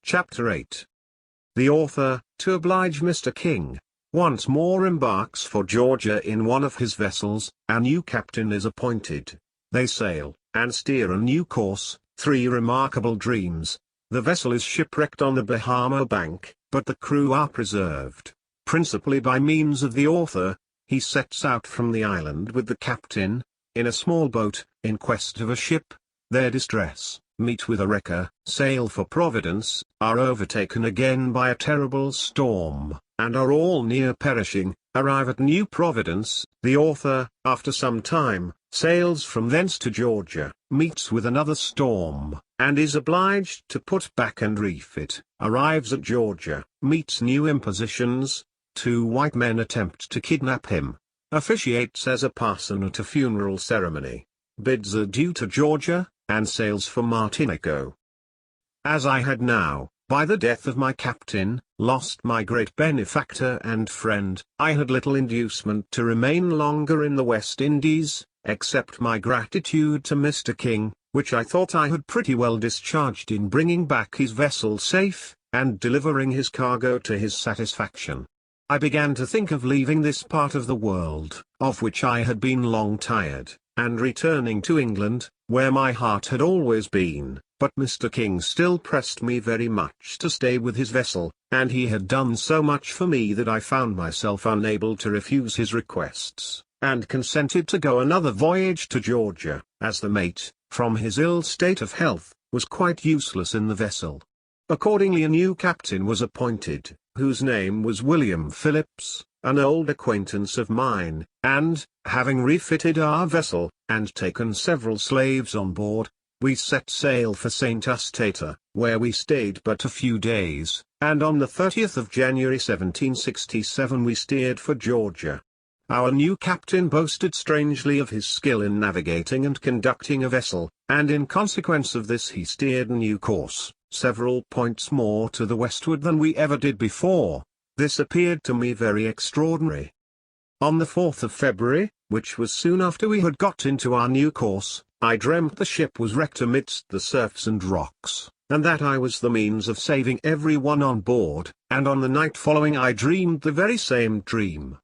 Chapter 8. The author, to oblige Mr. King, once more embarks for Georgia in one of his vessels. A new captain is appointed. They sail, and steer a new course. 3 remarkable dreams. The vessel is shipwrecked on the Bahama bank, but the crew are preserved. Principally by means of the author, he sets out from the island with the captain, in a small boat, in quest of a ship. Their distress, meet with a wrecker, sail for Providence, are overtaken again by a terrible storm, and are all near perishing. Arrive at New Providence. The author, after some time, sails from thence to Georgia, meets with another storm, and is obliged to put back and refit. Arrives at Georgia, meets new impositions. 2 white men attempt to kidnap him. Officiates as a parson at a funeral ceremony. Bids adieu to Georgia, and sails for Martinico. As I had now, by the death of my captain, lost my great benefactor and friend, I had little inducement to remain longer in the West Indies, except my gratitude to Mr. King, which I thought I had pretty well discharged in bringing back his vessel safe, and delivering his cargo to his satisfaction. I began to think of leaving this part of the world, of which I had been long tired, and returning to England, where my heart had always been, but Mr. King still pressed me very much to stay with his vessel, and he had done so much for me that I found myself unable to refuse his requests, and consented to go another voyage to Georgia, as the mate, from his ill state of health, was quite useless in the vessel. Accordingly a new captain was appointed, whose name was William Phillips, an old acquaintance of mine, and, having refitted our vessel, and taken several slaves on board, we set sail for St. Eustata, where we stayed but a few days, and on the 30th of January 1767 we steered for Georgia. Our new captain boasted strangely of his skill in navigating and conducting a vessel, and in consequence of this he steered a new course, several points more to the westward than we ever did before. This appeared to me very extraordinary. On the 4th of February, which was soon after we had got into our new course, I dreamt the ship was wrecked amidst the surfs and rocks, and that I was the means of saving every one on board, and on the night following I dreamed the very same dream.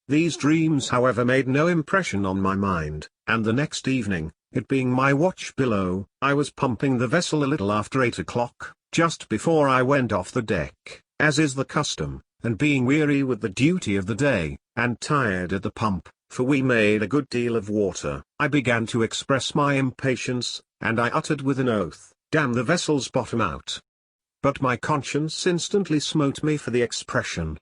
These dreams however made no impression on my mind, and the next evening, it being my watch below, I was pumping the vessel a little after 8 o'clock, just before I went off the deck, as is the custom, and being weary with the duty of the day, and tired at the pump, for we made a good deal of water, I began to express my impatience, and I uttered with an oath, "Damn the vessel's bottom out." But my conscience instantly smote me for the expression.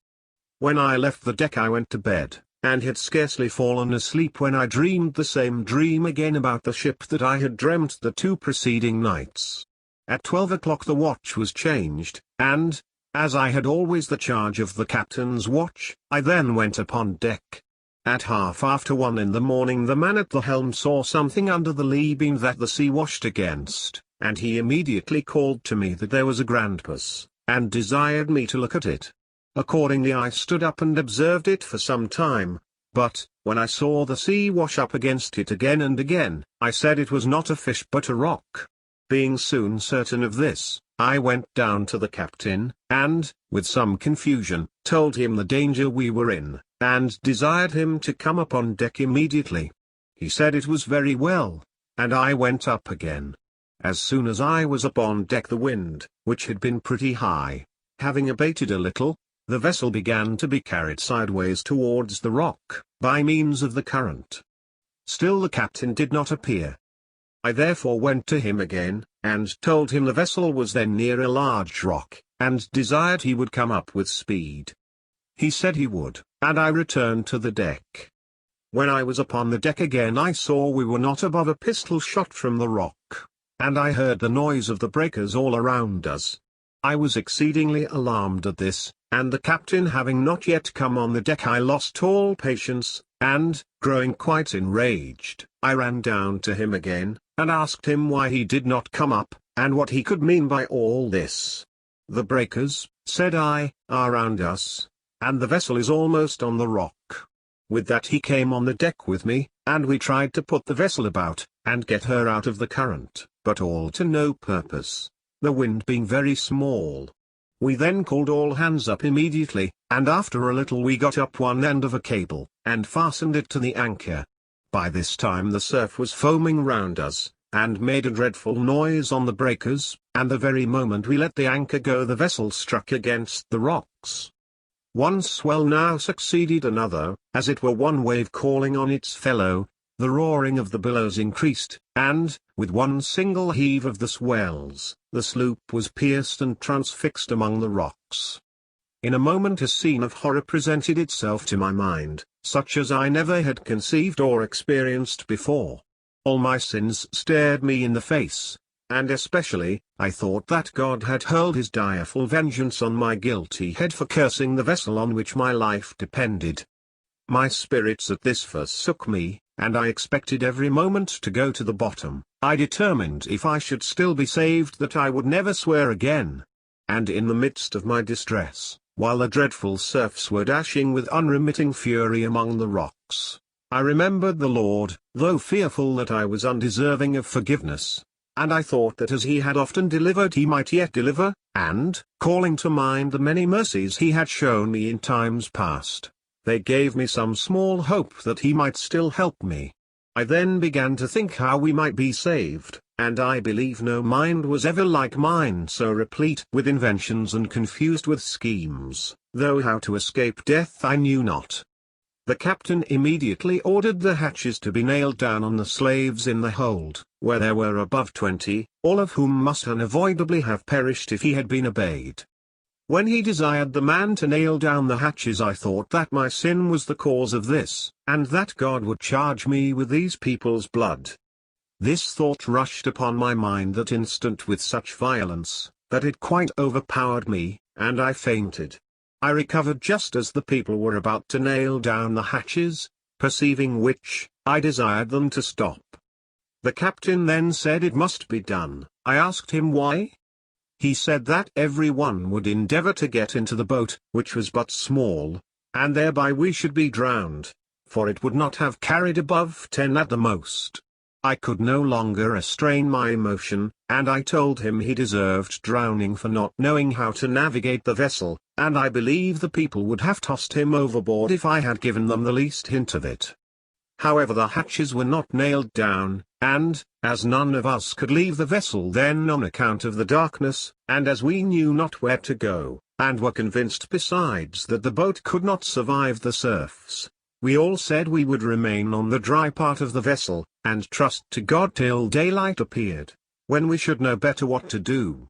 When I left the deck I went to bed, and had scarcely fallen asleep when I dreamed the same dream again about the ship that I had dreamt the 2 preceding nights. At 12 o'clock the watch was changed, and, as I had always the charge of the captain's watch, I then went upon deck. At 1:30 in the morning the man at the helm saw something under the lee beam that the sea washed against, and he immediately called to me that there was a grampus, and desired me to look at it. Accordingly I stood up and observed it for some time, but, when I saw the sea wash up against it again and again, I said it was not a fish but a rock. Being soon certain of this, I went down to the captain, and, with some confusion, told him the danger we were in, and desired him to come up on deck immediately. He said it was very well, and I went up again. As soon as I was up on deck the wind, which had been pretty high, having abated a little, the vessel began to be carried sideways towards the rock, by means of the current. Still the captain did not appear. I therefore went to him again, and told him the vessel was then near a large rock, and desired he would come up with speed. He said he would, and I returned to the deck. When I was upon the deck again I saw we were not above a pistol shot from the rock, and I heard the noise of the breakers all around us. I was exceedingly alarmed at this, and the captain having not yet come on the deck I lost all patience, and, growing quite enraged, I ran down to him again, and asked him why he did not come up, and what he could mean by all this. "The breakers," said I, "are round us, and the vessel is almost on the rock." With that he came on the deck with me, and we tried to put the vessel about, and get her out of the current, but all to no purpose. the wind being very small. We then called all hands up immediately, and after a little we got up one end of a cable, and fastened it to the anchor. By this time the surf was foaming round us, and made a dreadful noise on the breakers, and the very moment we let the anchor go the vessel struck against the rocks. One swell now succeeded another, as it were one wave calling on its fellow. The roaring of the billows increased, and, with one single heave of the swells, the sloop was pierced and transfixed among the rocks. In a moment a scene of horror presented itself to my mind, such as I never had conceived or experienced before. All my sins stared me in the face, and especially, I thought that God had hurled his direful vengeance on my guilty head for cursing the vessel on which my life depended. My spirits at this forsook me, and I expected every moment to go to the bottom. I determined if I should still be saved that I would never swear again. And in the midst of my distress, while the dreadful surfs were dashing with unremitting fury among the rocks, I remembered the Lord, though fearful that I was undeserving of forgiveness. And I thought that as he had often delivered he might yet deliver, and, calling to mind the many mercies he had shown me in times past, they gave me some small hope that he might still help me. I then began to think how we might be saved, and I believe no mind was ever like mine, so replete with inventions and confused with schemes, though how to escape death I knew not. The captain immediately ordered the hatches to be nailed down on the slaves in the hold, where there were above 20, all of whom must unavoidably have perished if he had been obeyed. When he desired the man to nail down the hatches I thought that my sin was the cause of this, and that God would charge me with these people's blood. This thought rushed upon my mind that instant with such violence, that it quite overpowered me, and I fainted. I recovered just as the people were about to nail down the hatches, perceiving which, I desired them to stop. The captain then said it must be done. I asked him why? He said that every one would endeavor to get into the boat, which was but small, and thereby we should be drowned, for it would not have carried above 10 at the most. I could no longer restrain my emotion, and I told him he deserved drowning for not knowing how to navigate the vessel, and I believe the people would have tossed him overboard if I had given them the least hint of it. However, the hatches were not nailed down, and, as none of us could leave the vessel then on account of the darkness, and as we knew not where to go, and were convinced besides that the boat could not survive the surfs, we all said we would remain on the dry part of the vessel, and trust to God till daylight appeared, when we should know better what to do.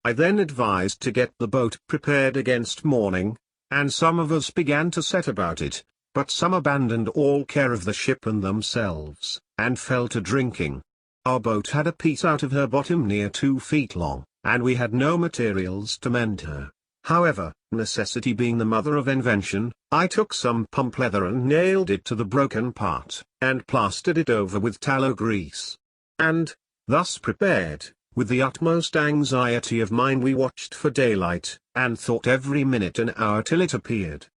I then advised to get the boat prepared against morning, and some of us began to set about it, but some abandoned all care of the ship and themselves, and fell to drinking. Our boat had a piece out of her bottom near 2 feet long, and we had no materials to mend her. However, necessity being the mother of invention, I took some pump leather and nailed it to the broken part, and plastered it over with tallow grease. And, thus prepared, with the utmost anxiety of mind we watched for daylight, and thought every minute and hour till it appeared.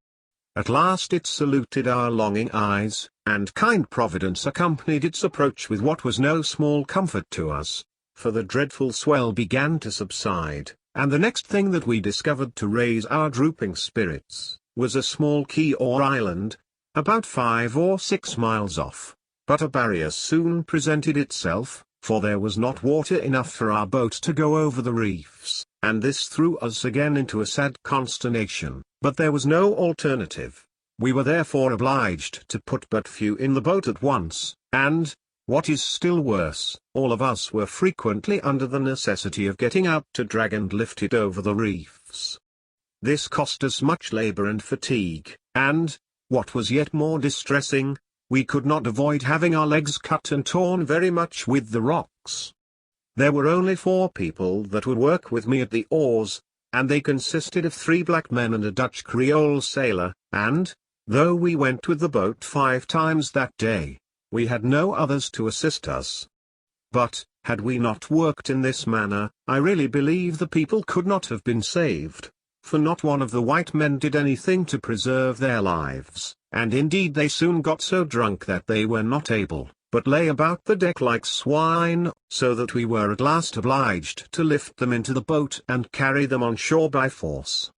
At last it saluted our longing eyes, and kind Providence accompanied its approach with what was no small comfort to us, for the dreadful swell began to subside, and the next thing that we discovered to raise our drooping spirits, was a small key or island, about 5 or 6 miles off. But a barrier soon presented itself, for there was not water enough for our boat to go over the reefs, and this threw us again into a sad consternation, but there was no alternative. We were therefore obliged to put but few in the boat at once, and, what is still worse, all of us were frequently under the necessity of getting out to drag and lift it over the reefs. This cost us much labor and fatigue, and, what was yet more distressing, we could not avoid having our legs cut and torn very much with the rocks. There were only 4 people that would work with me at the oars, and they consisted of 3 black men and a Dutch Creole sailor, and, though we went with the boat 5 times that day, we had no others to assist us. But, had we not worked in this manner, I really believe the people could not have been saved, for not one of the white men did anything to preserve their lives, and indeed they soon got so drunk that they were not able, but lay about the deck like swine, so that we were at last obliged to lift them into the boat and carry them on shore by force.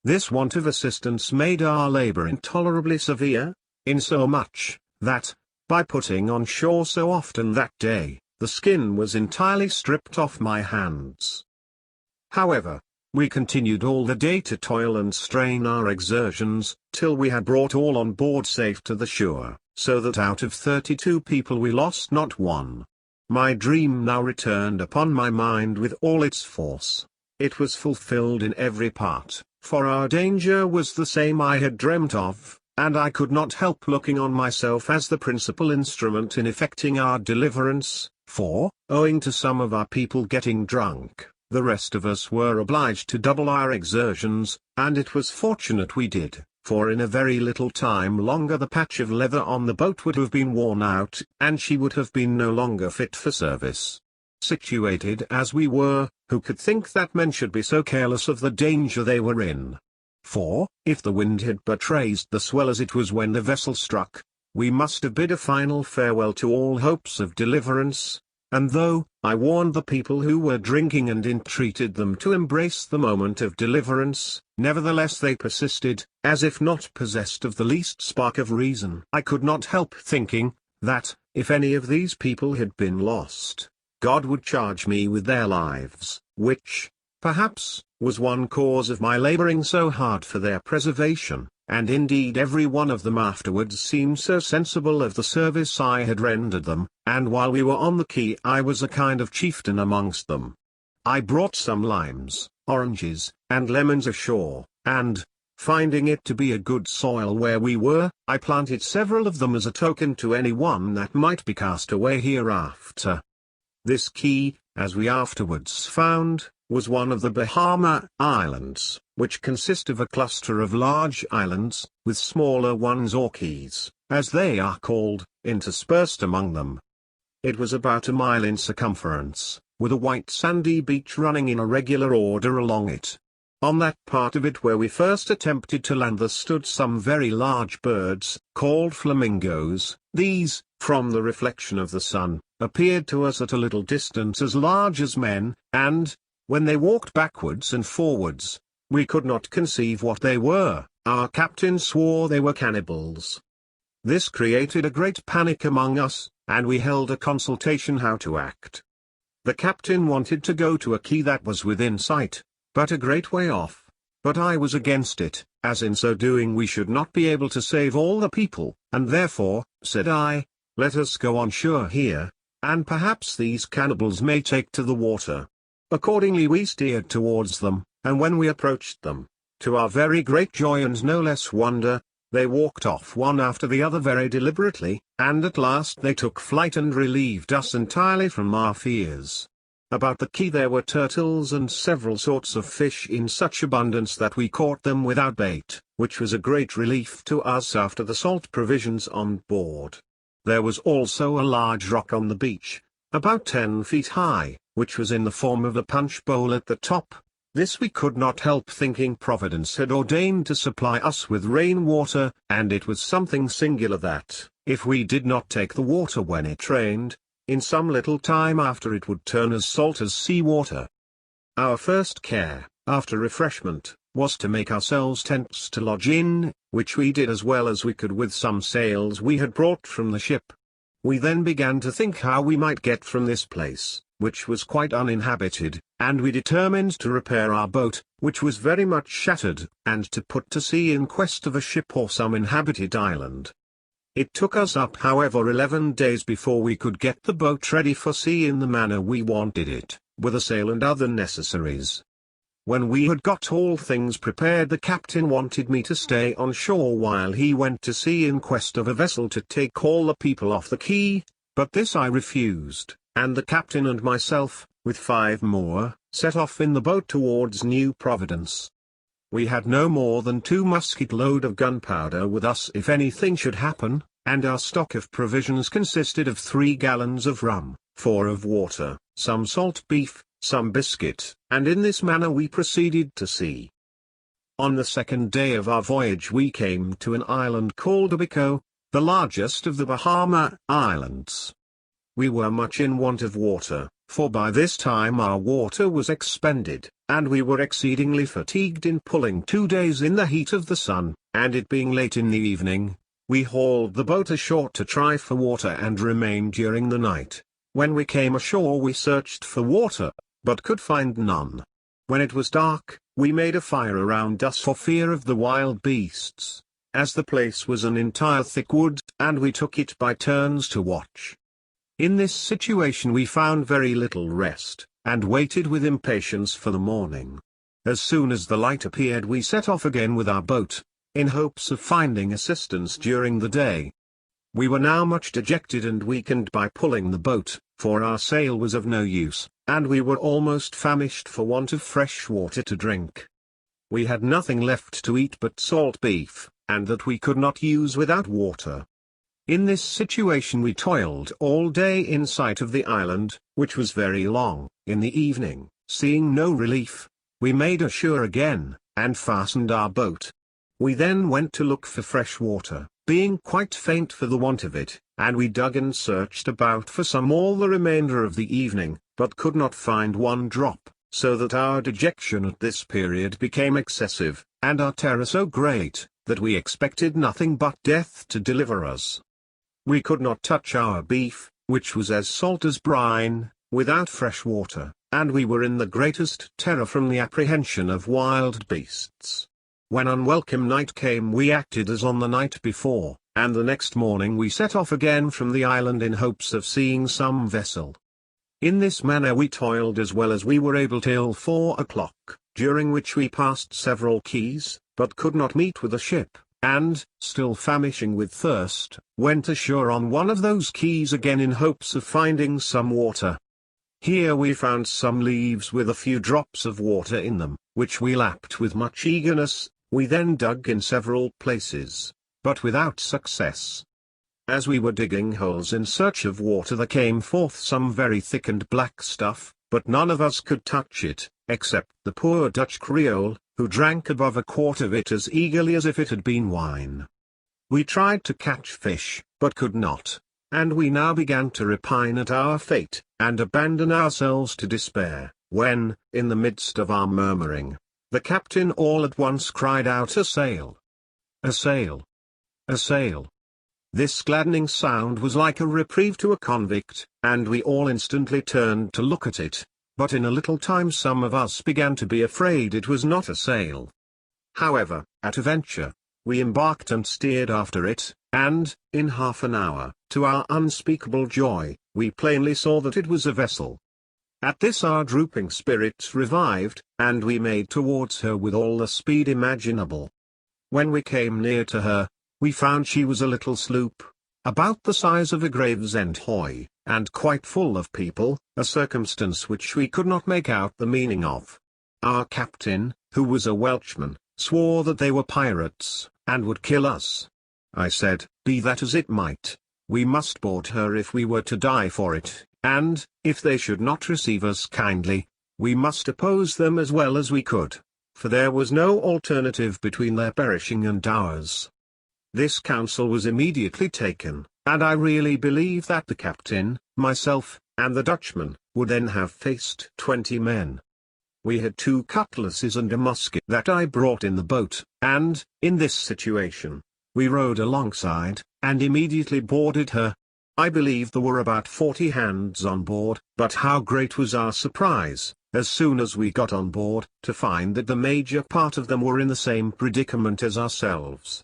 This want of assistance made our labor intolerably severe, insomuch that, by putting on shore so often that day, the skin was entirely stripped off my hands. However, we continued all the day to toil and strain our exertions, till we had brought all on board safe to the shore, so that out of 32 people we lost not one. My dream now returned upon my mind with all its force. It was fulfilled in every part, for our danger was the same I had dreamt of, and I could not help looking on myself as the principal instrument in effecting our deliverance, for, owing to some of our people getting drunk, the rest of us were obliged to double our exertions, and it was fortunate we did, for in a very little time longer the patch of leather on the boat would have been worn out, and she would have been no longer fit for service. Situated as we were, who could think that men should be so careless of the danger they were in? For, if the wind had but raised the swell as it was when the vessel struck, we must have bid a final farewell to all hopes of deliverance. And though I warned the people who were drinking and entreated them to embrace the moment of deliverance, nevertheless they persisted, as if not possessed of the least spark of reason. I could not help thinking, that, if any of these people had been lost, God would charge me with their lives, which, perhaps, was one cause of my laboring so hard for their preservation. And indeed every one of them afterwards seemed so sensible of the service I had rendered them, and while we were on the quay I was a kind of chieftain amongst them. I brought some limes, oranges, and lemons ashore, and, finding it to be a good soil where we were, I planted several of them as a token to any one that might be cast away hereafter. This quay, as we afterwards found, was one of the Bahama Islands, which consist of a cluster of large islands, with smaller ones or keys, as they are called, interspersed among them. It was about a mile in circumference, with a white sandy beach running in a regular order along it. On that part of it where we first attempted to land there stood some very large birds, called flamingos. These, from the reflection of the sun, appeared to us at a little distance as large as men, and, when they walked backwards and forwards, we could not conceive what they were. Our captain swore they were cannibals. This created a great panic among us, and we held a consultation how to act. The captain wanted to go to a quay that was within sight, but a great way off, but I was against it, as in so doing we should not be able to save all the people, and therefore, said I, let us go on shore here, and perhaps these cannibals may take to the water. Accordingly we steered towards them, and when we approached them, to our very great joy and no less wonder, they walked off one after the other very deliberately, and at last they took flight and relieved us entirely from our fears. About the quay there were turtles and several sorts of fish in such abundance that we caught them without bait, which was a great relief to us after the salt provisions on board. There was also a large rock on the beach, about 10 feet high, which was in the form of a punch bowl at the top. This we could not help thinking Providence had ordained to supply us with rain water, and it was something singular that, if we did not take the water when it rained, in some little time after it would turn as salt as sea water. Our first care, after refreshment, was to make ourselves tents to lodge in, which we did as well as we could with some sails we had brought from the ship. We then began to think how we might get from this place, which was quite uninhabited, and we determined to repair our boat, which was very much shattered, and to put to sea in quest of a ship or some inhabited island. It took us up however 11 days before we could get the boat ready for sea in the manner we wanted it, with a sail and other necessaries. When we had got all things prepared the captain wanted me to stay on shore while he went to sea in quest of a vessel to take all the people off the quay, but this I refused, and the captain and myself, with 5 more, set off in the boat towards New Providence. We had no more than 2 musket load of gunpowder with us if anything should happen, and our stock of provisions consisted of 3 gallons of rum, 4 of water, some salt beef, some biscuit, and in this manner we proceeded to sea. On the 2nd day of our voyage we came to an island called Abico. the largest of the Bahama Islands. We were much in want of water, for by this time our water was expended, and we were exceedingly fatigued in pulling 2 days in the heat of the sun, and it being late in the evening, we hauled the boat ashore to try for water and remained during the night. When we came ashore we searched for water, but could find none. When it was dark, we made a fire around us for fear of the wild beasts, as the place was an entire thick wood, and we took it by turns to watch. In this situation we found very little rest, and waited with impatience for the morning. As soon as the light appeared we set off again with our boat, in hopes of finding assistance during the day. We were now much dejected and weakened by pulling the boat, for our sail was of no use, and we were almost famished for want of fresh water to drink. We had nothing left to eat but salt beef, and that we could not use without water. In this situation we toiled all day in sight of the island, which was very long. In the evening, seeing no relief, we made ashore again, and fastened our boat. We then went to look for fresh water, being quite faint for the want of it, and we dug and searched about for some all the remainder of the evening, but could not find one drop, so that our dejection at this period became excessive, and our terror so great, that we expected nothing but death to deliver us. We could not touch our beef, which was as salt as brine, without fresh water, and we were in the greatest terror from the apprehension of wild beasts. When unwelcome night came we acted as on the night before, and the next morning we set off again from the island in hopes of seeing some vessel. In this manner we toiled as well as we were able till 4 o'clock, during which we passed several keys, but could not meet with a ship, and, still famishing with thirst, went ashore on one of those keys again in hopes of finding some water. Here we found some leaves with a few drops of water in them, which we lapped with much eagerness. We then dug in several places, but without success. As we were digging holes in search of water there came forth some very thick and black stuff, but none of us could touch it, except the poor Dutch Creole, who drank above a quart of it as eagerly as if it had been wine. We tried to catch fish, but could not, and we now began to repine at our fate, and abandon ourselves to despair, when, in the midst of our murmuring, the captain all at once cried out, "A sail! A sail! A sail!" This gladdening sound was like a reprieve to a convict, and we all instantly turned to look at it. But in a little time some of us began to be afraid it was not a sail. However, at a venture, we embarked and steered after it, and, in half an hour, to our unspeakable joy, we plainly saw that it was a vessel. At this our drooping spirits revived, and we made towards her with all the speed imaginable. When we came near to her, we found she was a little sloop, about the size of a Gravesend hoy, and quite full of people, a circumstance which we could not make out the meaning of. Our captain, who was a Welshman, swore that they were pirates, and would kill us. I said, be that as it might, we must board her if we were to die for it, and, if they should not receive us kindly, we must oppose them as well as we could, for there was no alternative between their perishing and ours. This counsel was immediately taken, and I really believe that the captain, myself, and the Dutchman, would then have faced 20 men. We had 2 cutlasses and a musket that I brought in the boat, and, in this situation, we rowed alongside, and immediately boarded her. I believe there were about 40 hands on board, but how great was our surprise, as soon as we got on board, to find that the major part of them were in the same predicament as ourselves.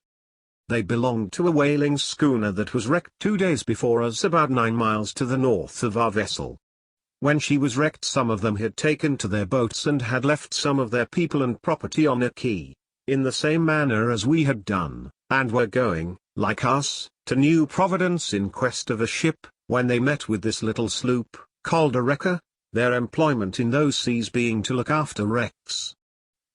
They belonged to a whaling schooner that was wrecked 2 days before us about 9 miles to the north of our vessel. When she was wrecked some of them had taken to their boats and had left some of their people and property on a quay, in the same manner as we had done, and were going, like us, to New Providence in quest of a ship, when they met with this little sloop, called a wrecker, their employment in those seas being to look after wrecks.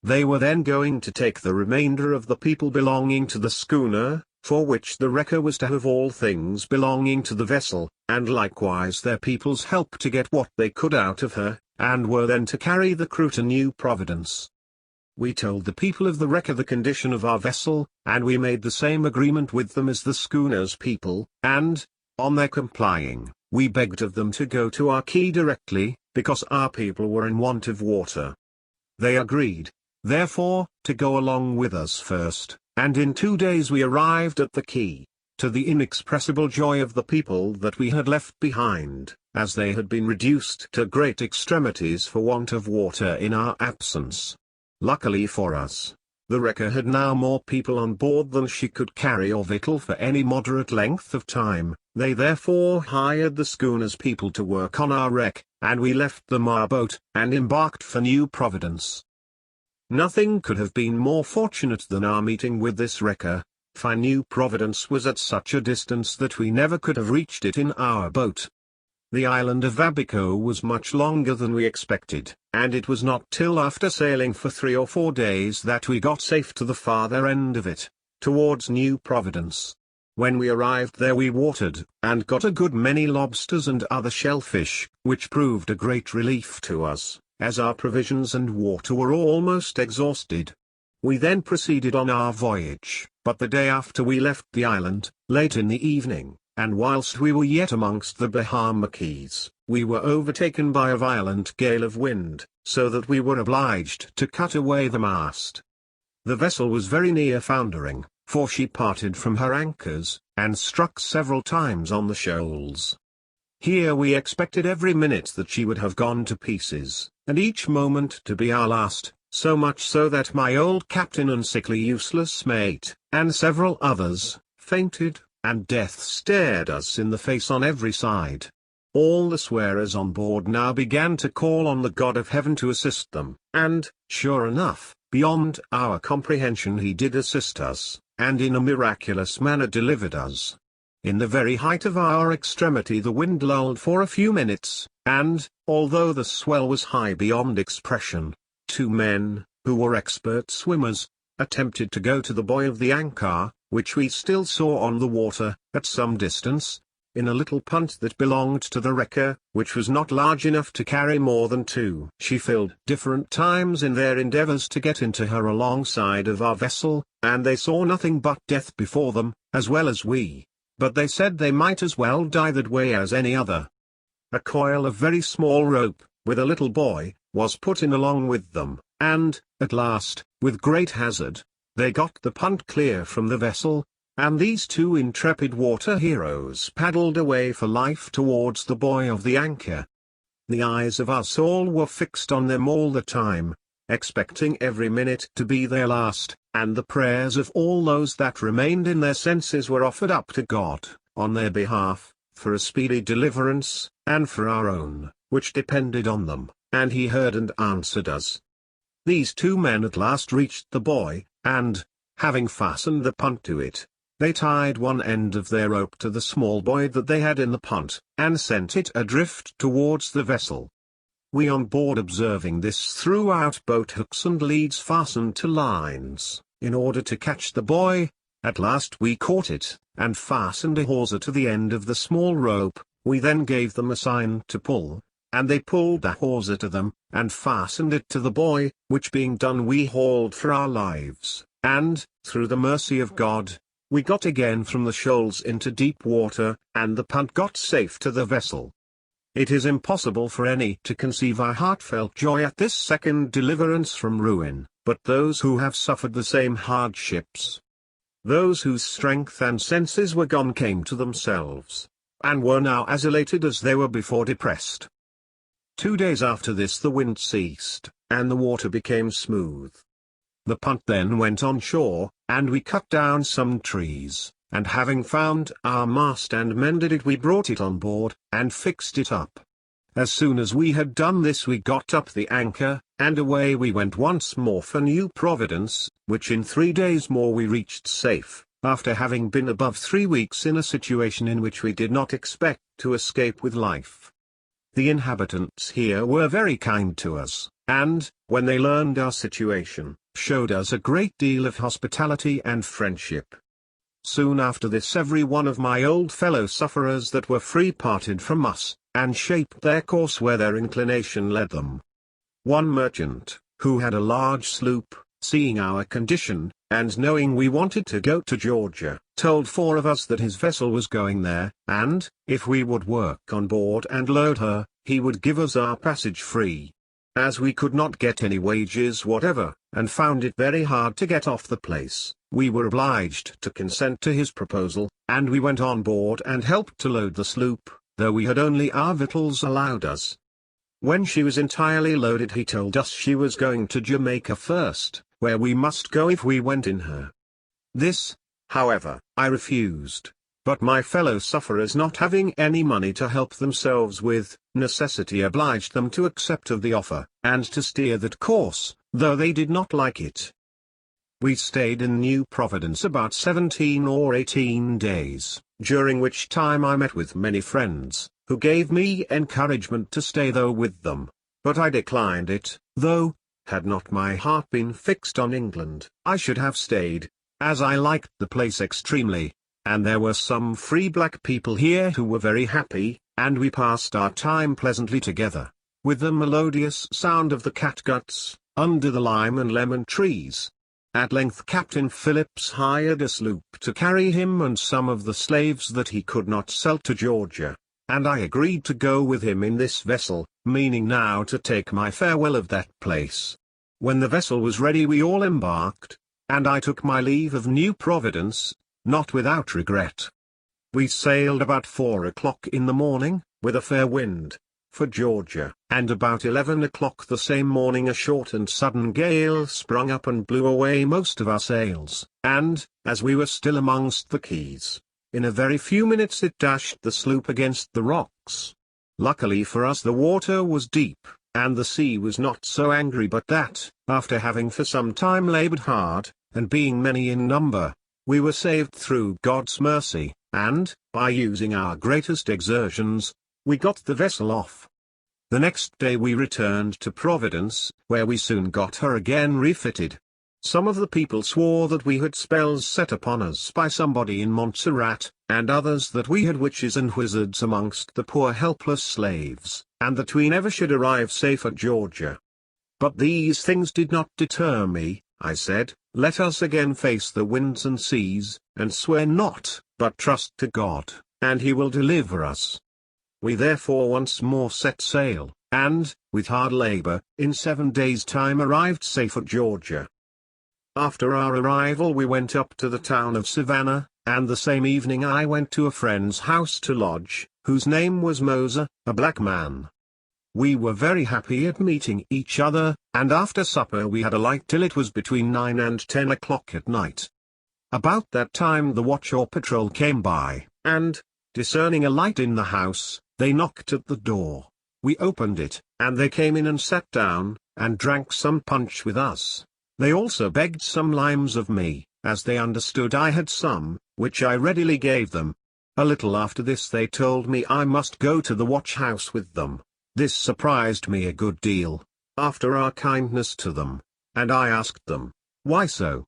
They were then going to take the remainder of the people belonging to the schooner, for which the wrecker was to have all things belonging to the vessel, and likewise their people's help to get what they could out of her, and were then to carry the crew to New Providence. We told the people of the wreck of the condition of our vessel, and we made the same agreement with them as the schooner's people, and, on their complying, we begged of them to go to our quay directly, because our people were in want of water. They agreed, therefore, to go along with us first, and in 2 days we arrived at the quay, to the inexpressible joy of the people that we had left behind, as they had been reduced to great extremities for want of water in our absence. Luckily for us, the wrecker had now more people on board than she could carry or victual for any moderate length of time. They therefore hired the schooner's people to work on our wreck, and we left them our boat, and embarked for New Providence. Nothing could have been more fortunate than our meeting with this wrecker, for New Providence was at such a distance that we never could have reached it in our boat. The island of Abaco was much longer than we expected, and it was not till after sailing for 3 or 4 days that we got safe to the farther end of it, towards New Providence. When we arrived there we watered, and got a good many lobsters and other shellfish, which proved a great relief to us, as our provisions and water were almost exhausted. We then proceeded on our voyage, but the day after we left the island, late in the evening, and whilst we were yet amongst the Bahama Keys, we were overtaken by a violent gale of wind, so that we were obliged to cut away the mast. The vessel was very near foundering, for she parted from her anchors, and struck several times on the shoals. Here we expected every minute that she would have gone to pieces, and each moment to be our last, so much so that my old captain and sickly useless mate, and several others, fainted, and death stared us in the face on every side. All the swearers on board now began to call on the God of heaven to assist them, and, sure enough, beyond our comprehension he did assist us, and in a miraculous manner delivered us. In the very height of our extremity the wind lulled for a few minutes, and, although the swell was high beyond expression, 2 men, who were expert swimmers, attempted to go to the buoy of the anchor, which we still saw on the water, at some distance, in a little punt that belonged to the wrecker, which was not large enough to carry more than 2. She filled different times in their endeavors to get into her alongside of our vessel, and they saw nothing but death before them, as well as we, but they said they might as well die that way as any other. A coil of very small rope, with a little buoy, was put in along with them, and, at last, with great hazard, they got the punt clear from the vessel, and these 2 intrepid water heroes paddled away for life towards the buoy of the anchor. The eyes of us all were fixed on them all the time, expecting every minute to be their last, and the prayers of all those that remained in their senses were offered up to God, on their behalf, for a speedy deliverance, and for our own, which depended on them, and he heard and answered us. These 2 men at last reached the buoy, and, having fastened the punt to it, they tied one end of their rope to the small buoy that they had in the punt, and sent it adrift towards the vessel. We on board observing this threw out boat hooks and leads fastened to lines, in order to catch the buoy. At last we caught it, and fastened a hawser to the end of the small rope. We then gave them a sign to pull, and they pulled the hawser to them, and fastened it to the buoy, which being done we hauled for our lives, and, through the mercy of God, we got again from the shoals into deep water, and the punt got safe to the vessel. It is impossible for any to conceive our heartfelt joy at this second deliverance from ruin, but those who have suffered the same hardships. Those whose strength and senses were gone came to themselves, and were now as elated as they were before depressed. 2 days after this the wind ceased, and the water became smooth. The punt then went on shore, and we cut down some trees, and having found our mast and mended it we brought it on board, and fixed it up. As soon as we had done this we got up the anchor, and away we went once more for New Providence, which in 3 days more we reached safe, after having been above 3 weeks in a situation in which we did not expect to escape with life. The inhabitants here were very kind to us, and, when they learned our situation, showed us a great deal of hospitality and friendship. Soon after this every one of my old fellow-sufferers that were free parted from us, and shaped their course where their inclination led them. One merchant, who had a large sloop, seeing our condition, and knowing we wanted to go to Georgia, told 4 of us that his vessel was going there, and, if we would work on board and load her, he would give us our passage free. As we could not get any wages whatever, and found it very hard to get off the place, we were obliged to consent to his proposal, and we went on board and helped to load the sloop, though we had only our victuals allowed us. When she was entirely loaded he told us she was going to Jamaica first, where we must go if we went in her. This, however, I refused, but my fellow sufferers not having any money to help themselves with, necessity obliged them to accept of the offer, and to steer that course, though they did not like it. We stayed in New Providence about 17 or 18 days, during which time I met with many friends, who gave me encouragement to stay though with them, but I declined it, though, had not my heart been fixed on England, I should have stayed, as I liked the place extremely, and there were some free black people here who were very happy, and we passed our time pleasantly together, with the melodious sound of the catguts, under the lime and lemon trees. At length Captain Phillips hired a sloop to carry him and some of the slaves that he could not sell to Georgia, and I agreed to go with him in this vessel, meaning now to take my farewell of that place. When the vessel was ready we all embarked, and I took my leave of New Providence, not without regret. We sailed about 4 o'clock in the morning, with a fair wind, for Georgia, and about 11 o'clock the same morning a short and sudden gale sprung up and blew away most of our sails, and, as we were still amongst the keys, in a very few minutes it dashed the sloop against the rocks. Luckily for us the water was deep, and the sea was not so angry but that, after having for some time labored hard, and being many in number, we were saved through God's mercy, and, by using our greatest exertions, we got the vessel off. The next day we returned to Providence, where we soon got her again refitted. Some of the people swore that we had spells set upon us by somebody in Montserrat, and others that we had witches and wizards amongst the poor helpless slaves, and that we never should arrive safe at Georgia. But these things did not deter me. I said, let us again face the winds and seas, and swear not, but trust to God, and he will deliver us. We therefore once more set sail, and, with hard labor, in 7 days' time arrived safe at Georgia. After our arrival we went up to the town of Savannah, and the same evening I went to a friend's house to lodge, whose name was Moser, a black man. We were very happy at meeting each other, and after supper we had a light till it was between 9 and 10 o'clock at night. About that time the watch or patrol came by, and, discerning a light in the house, they knocked at the door. We opened it, and they came in and sat down, and drank some punch with us. They also begged some limes of me, as they understood I had some, which I readily gave them. A little after this they told me I must go to the watch house with them. This surprised me a good deal, after our kindness to them, and I asked them, why so?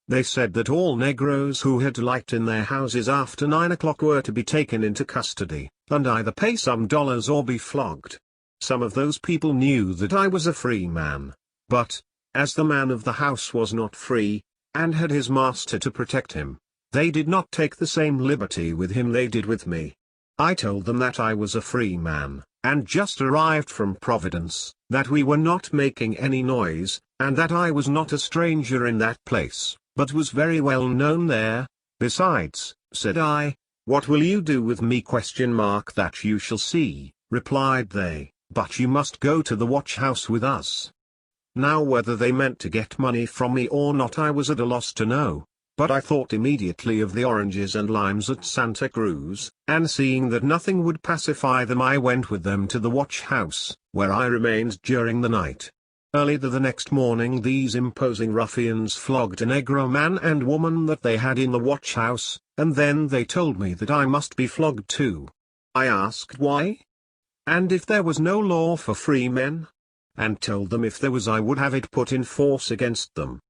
They said that all negroes who had light in their houses after 9 o'clock were to be taken into custody, and either pay some dollars or be flogged. Some of those people knew that I was a free man, but, as the man of the house was not free, and had his master to protect him, they did not take the same liberty with him they did with me. I told them that I was a free man, and just arrived from Providence, that we were not making any noise, and that I was not a stranger in that place, but was very well known there. Besides, said I, what will you do with me? That you shall see, replied they, but you must go to the watch house with us. Now whether they meant to get money from me or not I was at a loss to know, but I thought immediately of the oranges and limes at Santa Cruz, and seeing that nothing would pacify them I went with them to the watch house, where I remained during the night. Early the next morning these imposing ruffians flogged a negro man and woman that they had in the watch house, and then they told me that I must be flogged too. I asked why? And if there was no law for free men? And told them if there was I would have it put in force against them.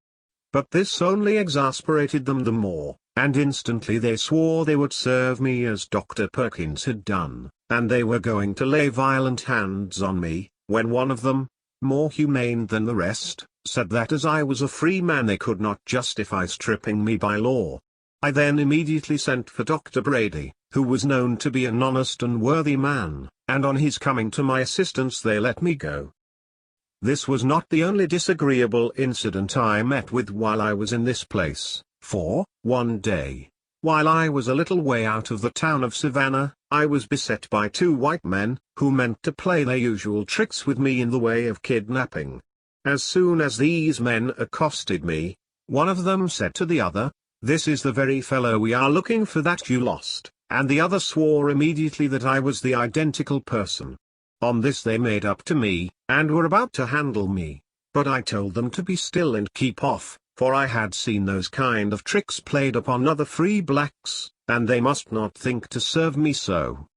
But this only exasperated them the more, and instantly they swore they would serve me as Dr. Perkins had done, and they were going to lay violent hands on me, when one of them, more humane than the rest, said that as I was a free man they could not justify stripping me by law. I then immediately sent for Dr. Brady, who was known to be an honest and worthy man, and on his coming to my assistance they let me go. This was not the only disagreeable incident I met with while I was in this place, for, one day, while I was a little way out of the town of Savannah, I was beset by two white men, who meant to play their usual tricks with me in the way of kidnapping. As soon as these men accosted me, one of them said to the other, "This is the very fellow we are looking for that you lost," and the other swore immediately that I was the identical person. On this they made up to me, and were about to handle me, but I told them to be still and keep off, for I had seen those kind of tricks played upon other free blacks, and they must not think to serve me so.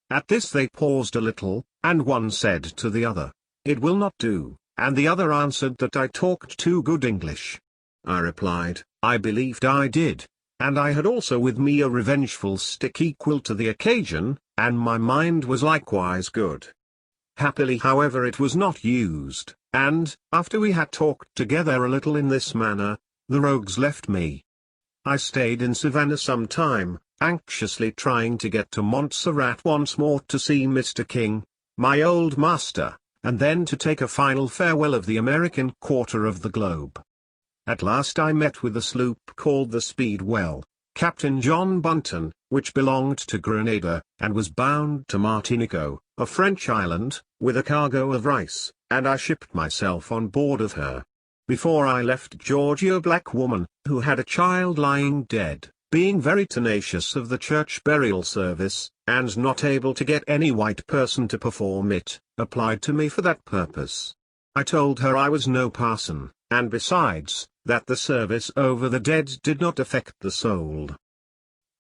At this they paused a little, and one said to the other, "It will not do," and the other answered that I talked too good English. I replied, I believed I did, and I had also with me a revengeful stick equal to the occasion, and my mind was likewise good. Happily however it was not used, and, after we had talked together a little in this manner, the rogues left me. I stayed in Savannah some time, anxiously trying to get to Montserrat once more to see Mr. King, my old master, and then to take a final farewell of the American quarter of the globe. At last I met with a sloop called the Speedwell, Captain John Bunton, which belonged to Grenada, and was bound to Martinico, a French island, with a cargo of rice, and I shipped myself on board of her. Before I left Georgia a black woman, who had a child lying dead, being very tenacious of the church burial service, and not able to get any white person to perform it, applied to me for that purpose. I told her I was no parson, and besides, that the service over the dead did not affect the soul.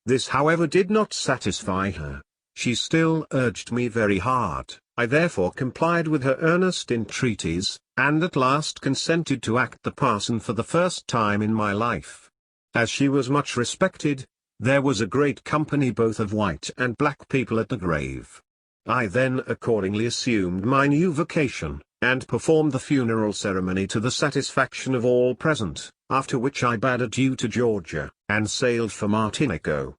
This however did not satisfy her. She still urged me very hard. I therefore complied with her earnest entreaties, and at last consented to act the parson for the first time in my life. As she was much respected, there was a great company both of white and black people at the grave. I then accordingly assumed my new vocation, and performed the funeral ceremony to the satisfaction of all present, after which I bade adieu to Georgia, and sailed for Martinico.